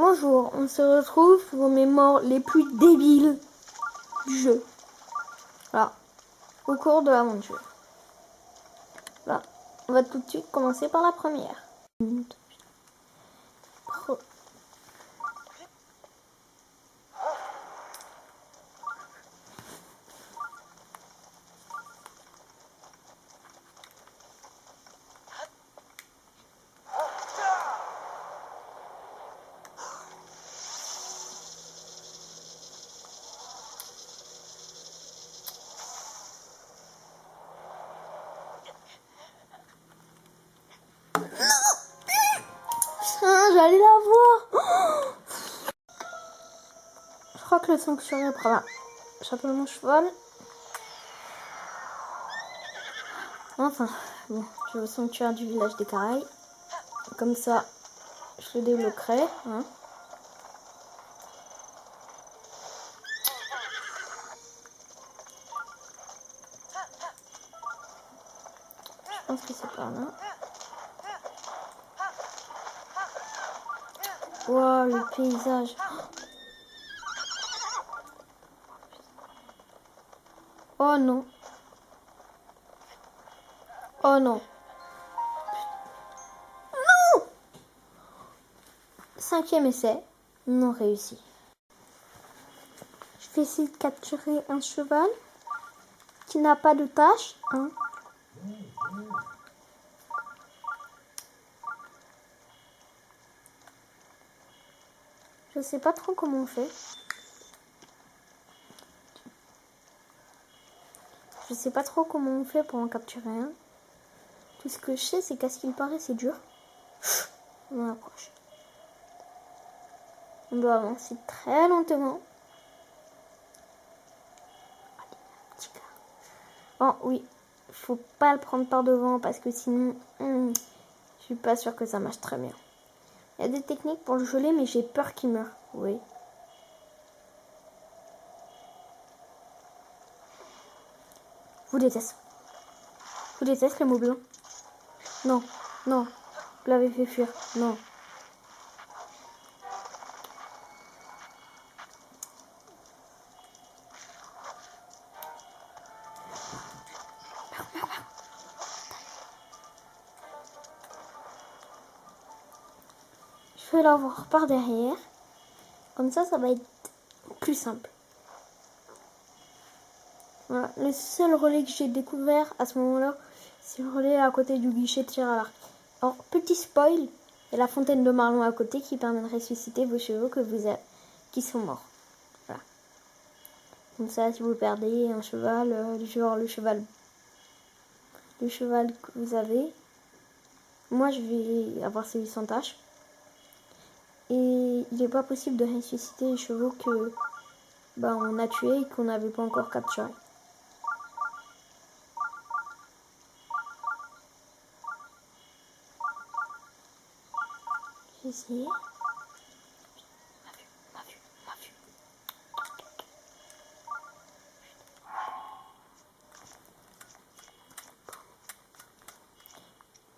Bonjour, on se retrouve pour mes morts les plus débiles du jeu. Voilà, au cours de l'aventure. Là, on va tout de suite commencer par la première. J'allais la voir. Je crois que le sanctuaire par là. J'appelle mon cheval. Enfin, bon, je vais au sanctuaire du village des Caraïbes. Comme ça, je le débloquerai. Hein. Je pense que c'est par là. Wow, le paysage. Oh non. Oh non. Non! 5e essai. Non réussi. Je vais essayer de capturer un cheval qui n'a pas de tache. Hein. Je sais pas trop comment on fait. Je sais pas trop comment on fait pour en capturer un. Tout ce que je sais, c'est qu'à ce qu'il paraît, c'est dur. On approche. On doit avancer très lentement. Oh oui, faut pas le prendre par devant parce que sinon, je suis pas sûre que ça marche très bien. Il y a des techniques pour le geler, mais j'ai peur qu'il meure. Oui. Je vous déteste. Je vous déteste les mots blancs. Non, non. Vous l'avez fait fuir. Non. Je vais l'avoir par derrière. Comme ça va être plus simple. Voilà. Le seul relais que j'ai découvert à ce moment-là, c'est le relais à côté du guichet de tir à l'arc. Alors, petit spoil, il y a la fontaine de Marlon à côté qui permet de ressusciter vos chevaux que vous avez, qui sont morts. Voilà. Comme ça, si vous perdez un cheval, genre le cheval que vous avez, moi je vais avoir celui sans tâche. Et il n'est pas possible de ressusciter les chevaux que on a tués et qu'on n'avait pas encore capturés. J'ai essayé. M'a vu.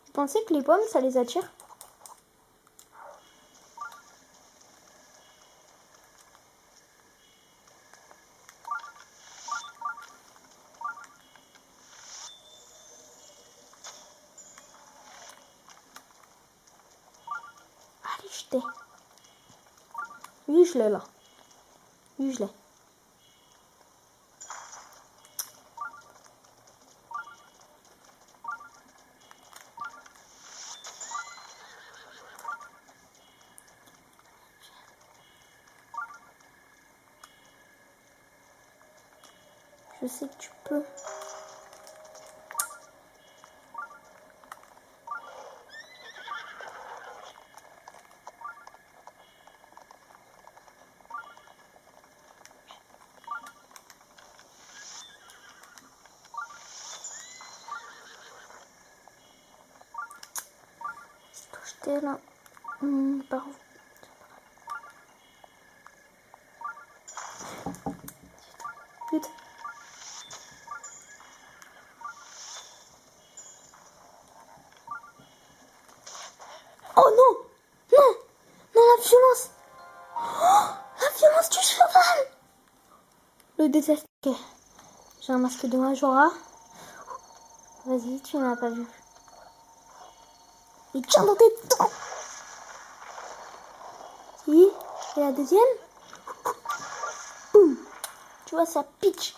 Vous pensez que les pommes, ça les attire? Allez, jetez. Oui, je l'ai là. Oui, je l'ai. Je sais que tu peux. Jeter là. Par où? Vite. Oh non! Non! Non, la violence! commence du cheval. Le déteste. Ok. J'ai un masque de Majora. Vas-y, tu n'as pas vu. Il tient dans tes dents. Si. Et la deuxième. Boum. Tu vois, ça pitch.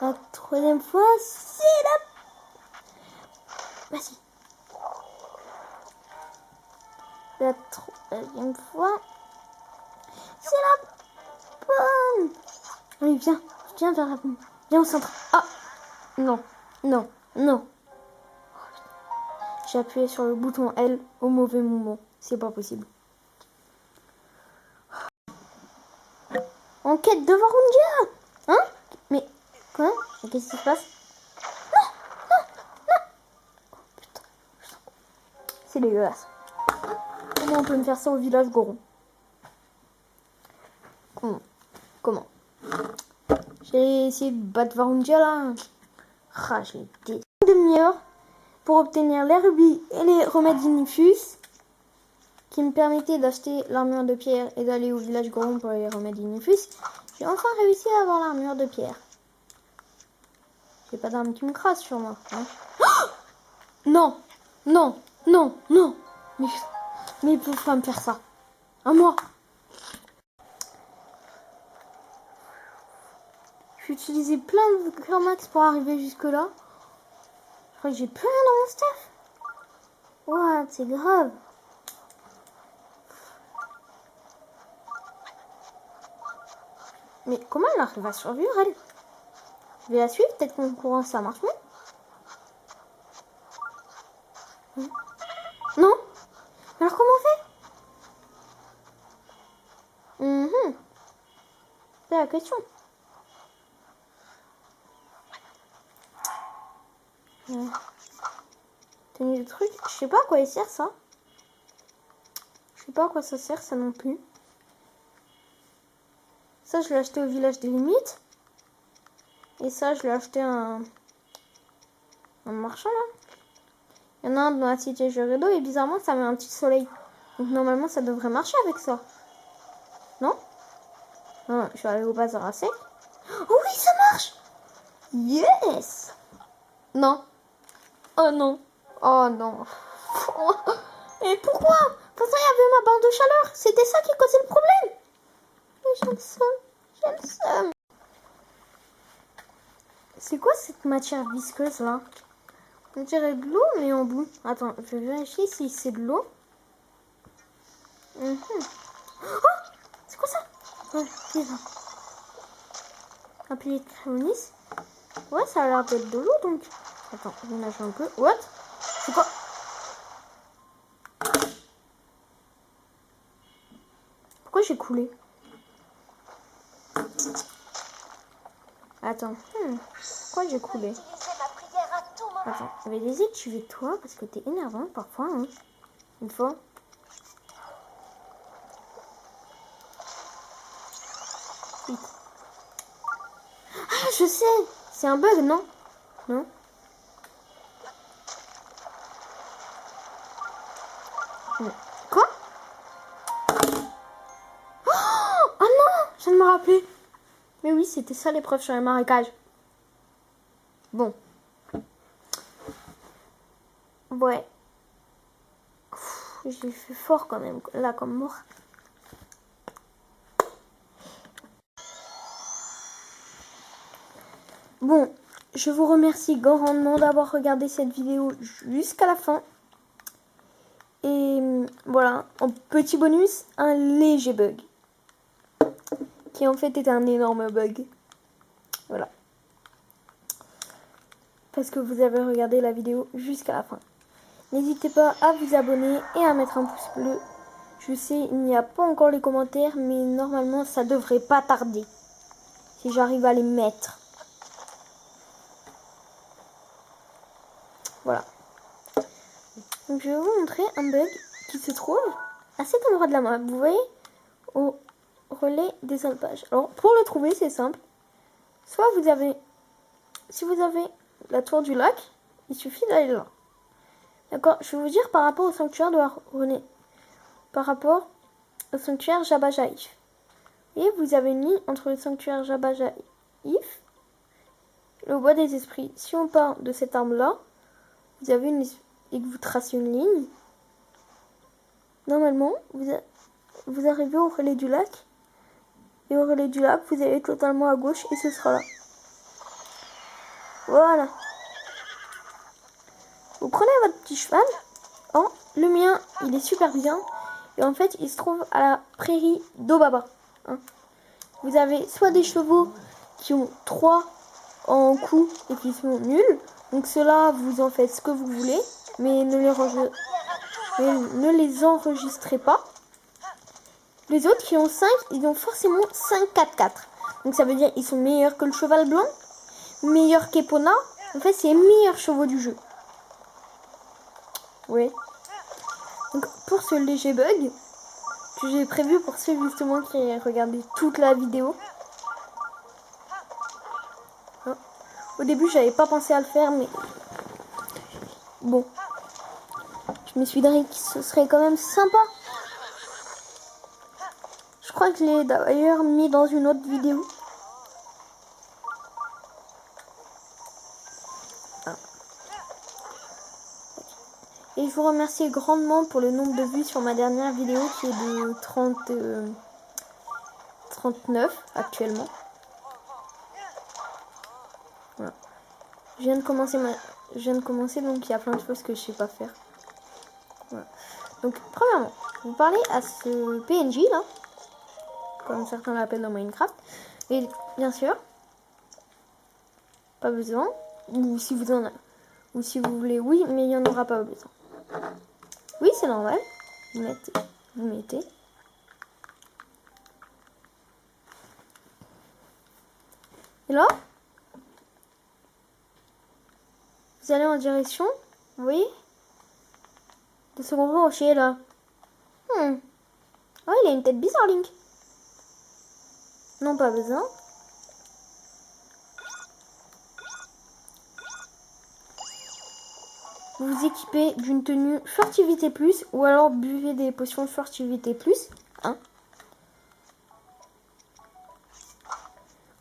La troisième fois, c'est la... Vas-y. La troisième fois, c'est la pomme. Allez, viens. Viens vers la pomme. Viens au centre. Ah. Non. Non. Non. J'ai appuyé sur le bouton L au mauvais moment. C'est pas possible. Enquête de Varungia. Hein? Mais quoi? Qu'est-ce qui se passe? Non, non, non. Oh, putain. C'est dégueulasse. Comment on peut me faire ça au village Goron? Comment? J'ai essayé de battre Varungia là. Ah, j'ai été une demi-heure pour obtenir les rubis et les remèdes Inifus qui me permettaient d'acheter l'armure de pierre et d'aller au village Goron pour les remèdes Inifus. J'ai enfin réussi à avoir l'armure de pierre. J'ai pas d'arme qui me crasse sur moi. Hein. Oh non, non, non, non. Mais il faut pas me faire ça. À moi. J'ai utilisé plein de cœur max pour arriver jusque là. Je crois que j'ai plus rien dans mon staff. What, c'est grave. Mais comment elle arrive à survivre, elle? Je vais la suivre, peut-être qu'en courant ça marche mieux. Non? Alors comment on fait? C'est la question. Tenue de truc, je sais pas à quoi il sert ça. Je sais pas à quoi ça sert ça non plus. Ça je l'ai acheté au village des limites. Et ça je l'ai acheté à un marchand là. Il y en a un dans la cité Gerudo et bizarrement ça met un petit soleil. Donc normalement ça devrait marcher avec ça. Non? Non, je vais aller au bazar à sec. Oh oui ça marche! Yes! Non. Oh non. Oh non. Et pourquoi? Pourtant il y avait ma barre de chaleur. C'était ça qui causait le problème. Mais j'ai le seum. J'ai le seum. C'est quoi cette matière visqueuse là? On dirait de l'eau mais en bout. Attends, je vais vérifier si c'est de l'eau. Oh, c'est quoi ça? Ouais, c'est ça. Un pilier de créonis. Ouais, ça a l'air d'être de l'eau donc. Attends, je vais nager un peu. What? C'est quoi? Pourquoi j'ai coulé? Attends. Pourquoi j'ai coulé? Attends, je vais les tuer toi parce que t'es énervant parfois. Hein. Une fois. Vite. Ah, je sais. C'est un bug, non? Non? Quoi? Oh non! Je viens de me rappeler. Mais oui, c'était ça l'épreuve sur les marécages. Bon. Ouais. J'ai fait fort quand même, là, comme mort. Bon, je vous remercie grandement d'avoir regardé cette vidéo jusqu'à la fin. Et voilà, en petit bonus, un léger bug. Qui en fait était un énorme bug. Voilà. Parce que vous avez regardé la vidéo jusqu'à la fin. N'hésitez pas à vous abonner et à mettre un pouce bleu. Je sais, il n'y a pas encore les commentaires, mais normalement ça devrait pas tarder. Si j'arrive à les mettre. Voilà. Donc je vais vous montrer un bug qui se trouve à cet endroit de la map. Vous voyez, au relais des alpages. Alors pour le trouver c'est simple. Soit vous avez, si vous avez la tour du lac, il suffit d'aller là. D'accord, je vais vous dire par rapport au sanctuaire de René. Par rapport au sanctuaire Jabba Jaif. Et vous avez une ligne entre le sanctuaire Jabba Jaif et le bois des esprits. Si on part de cette arme-là, vous avez et que vous tracez une ligne, normalement, vous arrivez au relais du lac. Et au relais du lac, vous allez totalement à gauche et ce sera là. Voilà. Vous prenez votre petit cheval. Oh, le mien, il est super bien. Et en fait, il se trouve à la prairie d'Obaba. Hein. Vous avez soit des chevaux qui ont 3 en coup et qui sont nuls. Donc ceux-là, vous en faites ce que vous voulez. Mais ne les enregistrez pas. Les autres qui ont 5, ils ont forcément 5-4-4. Donc ça veut dire qu'ils sont meilleurs que le cheval blanc, meilleurs qu'Epona. En fait, c'est les meilleurs chevaux du jeu. Oui. Donc pour ce léger bug, que j'ai prévu pour ceux justement qui regardaient toute la vidéo. Hein. Au début, j'avais pas pensé à le faire, mais bon. Je me suis dit que ce serait quand même sympa. Je crois que je l'ai d'ailleurs mis dans une autre vidéo. Ah. Et je vous remercie grandement pour le nombre de vues sur ma dernière vidéo qui est de 39 actuellement. Voilà. Je viens de commencer donc il y a plein de choses que je sais pas faire. Voilà. Donc premièrement, vous parlez à ce PNJ là, comme certains l'appellent dans Minecraft. Et bien sûr, pas besoin. Ou si vous voulez, oui, mais il n'y en aura pas besoin. Oui, c'est normal. Vous mettez. Et là, vous allez en direction, vous voyez, de ce gros rocher là. Oh, il a une tête bizarre, Link. Non, pas besoin. Vous vous équipez d'une tenue furtivité plus, ou alors buvez des potions furtivité plus. Hein.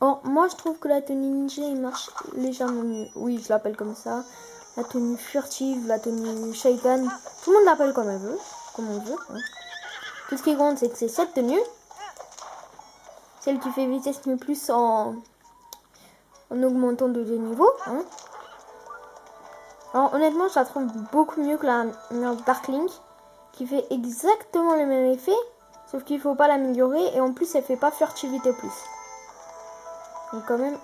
Or, moi je trouve que la tenue ninja il marche légèrement mieux. Oui, je l'appelle comme ça. La tenue furtive, la tenue shaitan. Tout le monde l'appelle comme elle veut. Comme on veut. Hein. Tout ce qui compte, c'est que c'est cette tenue. Celle qui fait vitesse mais plus en augmentant de 2 niveaux. Hein. Alors honnêtement, je la trouve beaucoup mieux que la Dark Link, qui fait exactement le même effet, sauf qu'il faut pas l'améliorer et en plus elle fait pas furtivité plus. Donc quand même,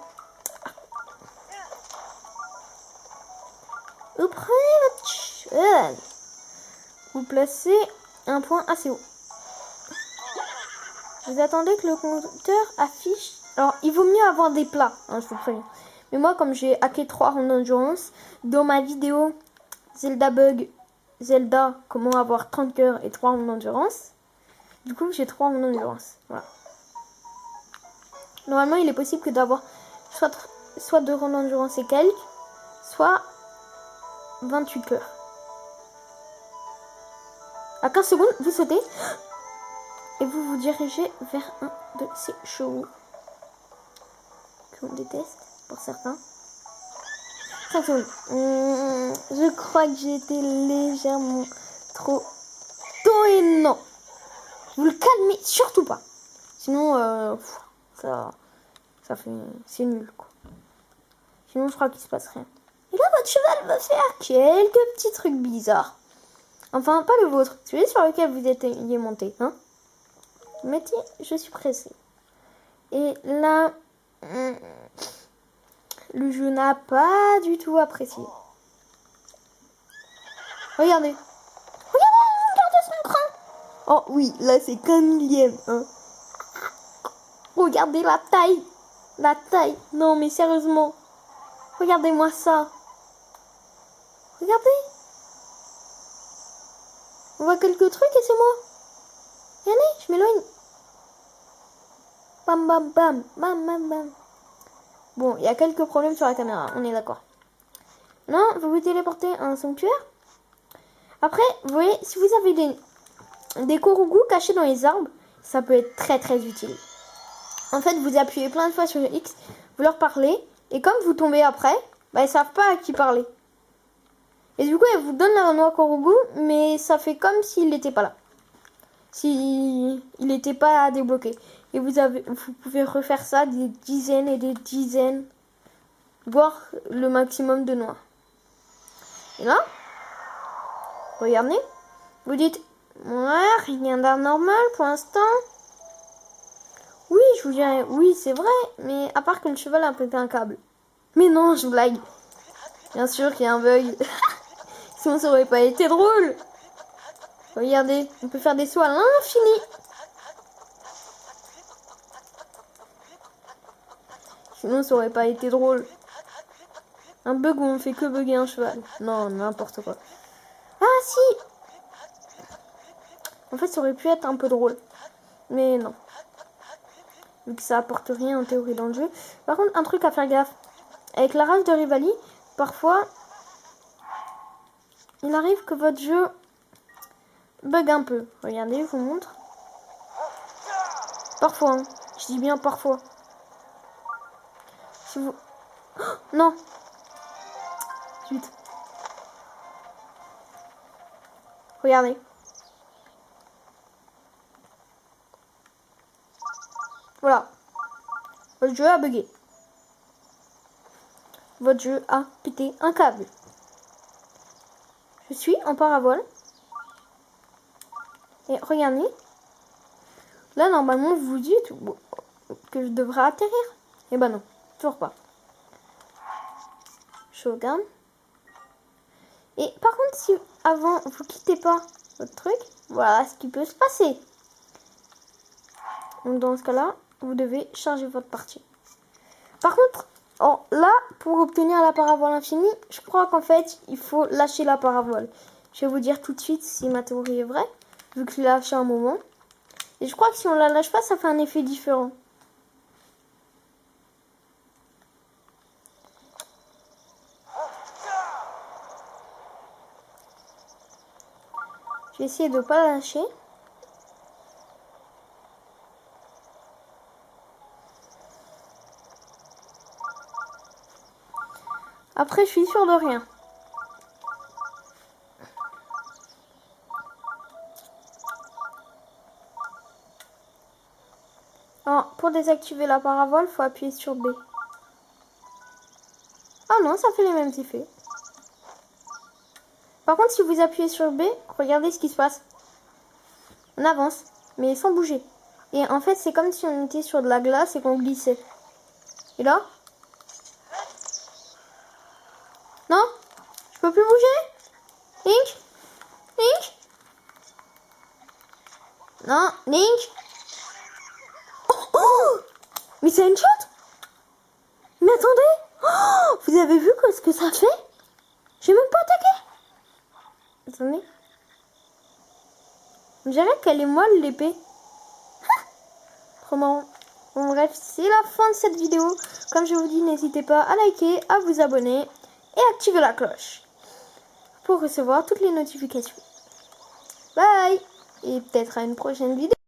vous prenez votre cheval, vous placez un point assez haut. Vous attendez que le compteur affiche. Alors il vaut mieux avoir des plats, hein, je vous préviens. Mais moi, comme j'ai hacké 3 rounds d'endurance, dans ma vidéo Zelda Bug, Zelda, comment avoir 30 cœurs et 3 rounds d'endurance, du coup, j'ai 3 rounds d'endurance. Voilà. Normalement, il est possible que d'avoir soit 2 rounds d'endurance et quelques, soit 28 cœurs. À 15 secondes, vous sautez et vous vous dirigez vers un de ces chevaux qu'on déteste. Pour certains. 5 secondes. Je crois que j'ai été légèrement trop tôt et non. Vous le calmez surtout pas. Sinon, ça fait... C'est nul, quoi. Sinon, je crois qu'il se passe rien. Et là, votre cheval va faire quelques petits trucs bizarres. Enfin, pas le vôtre. Celui sur lequel vous êtes monté. Hein. Mettez, je suis pressée. Et là... le jeu n'a pas du tout apprécié. Regardez. Regardez son cran. Oh oui, là c'est qu'un millième. Hein. Regardez la taille. La taille. Non mais sérieusement. Regardez-moi ça. Regardez. On voit quelques trucs et c'est moi. Regardez, je m'éloigne. Bam bam bam. Bam bam bam. Bon, il y a quelques problèmes sur la caméra, on est d'accord. Non, vous vous téléportez à un sanctuaire. Après, vous voyez, si vous avez des Korogu cachés dans les arbres, ça peut être très très utile. En fait, vous appuyez plein de fois sur X, vous leur parlez, et comme vous tombez après, bah, ils savent pas à qui parler. Et du coup, elle vous donne la noix Korogu, mais ça fait comme s'il n'était pas là. S'il n'était pas débloqué. Et vous pouvez refaire ça des dizaines et des dizaines, voire le maximum de noix. Et là, regardez, vous dites, ouais, rien d'anormal pour l'instant. Oui, je vous dirais, oui, c'est vrai, mais à part que le cheval a pété un câble. Mais non, je blague. Bien sûr qu'il y a un bug. Sinon, ça aurait pas été drôle. Regardez, on peut faire des sauts à l'infini. Sinon, ça aurait pas été drôle. Un bug où on fait que bugger un cheval. Non, n'importe quoi. Ah, si. En fait, ça aurait pu être un peu drôle. Mais non. Vu que ça apporte rien en théorie dans le jeu. Par contre, un truc à faire gaffe. Avec la race de Rivali, parfois, il arrive que votre jeu bug un peu. Regardez, je vous montre. Parfois, hein. Je dis bien parfois. Si vous... Oh, non. Zut. Regardez. Voilà. Votre jeu a bugué. Votre jeu a pété un câble. Je suis en parabole. Et regardez. Là, normalement, vous vous dites que je devrais atterrir. Et ben non, toujours pas. Je sauvegarde. Et par contre, si avant, vous quittez pas votre truc, voilà ce qui peut se passer. Donc dans ce cas-là, vous devez charger votre partie. Par contre, là, pour obtenir la parabole infinie, je crois qu'en fait, il faut lâcher la parabole. Je vais vous dire tout de suite si ma théorie est vraie, vu que je l'ai lâché un moment. Et je crois que si on la lâche pas, ça fait un effet différent. Je vais essayer de ne pas la lâcher. Après, je suis sûre de rien. Alors, pour désactiver la parabole, il faut appuyer sur B. Ah non, ça fait les mêmes effets. Par contre, si vous appuyez sur B, regardez ce qui se passe. On avance, mais sans bouger. Et en fait, c'est comme si on était sur de la glace et qu'on glissait. Et là? Non? Je peux plus bouger? Link? Link? Non, Link? Oh, mais c'est une shot? Mais attendez! Oh, vous avez vu ce que ça fait? J'ai même pas attaqué. Attendez. On dirait qu'elle est molle l'épée. Trop marrant. Bon bref, c'est la fin de cette vidéo. Comme je vous dis, n'hésitez pas à liker, à vous abonner et activer la cloche pour recevoir toutes les notifications. Bye! Et peut-être à une prochaine vidéo.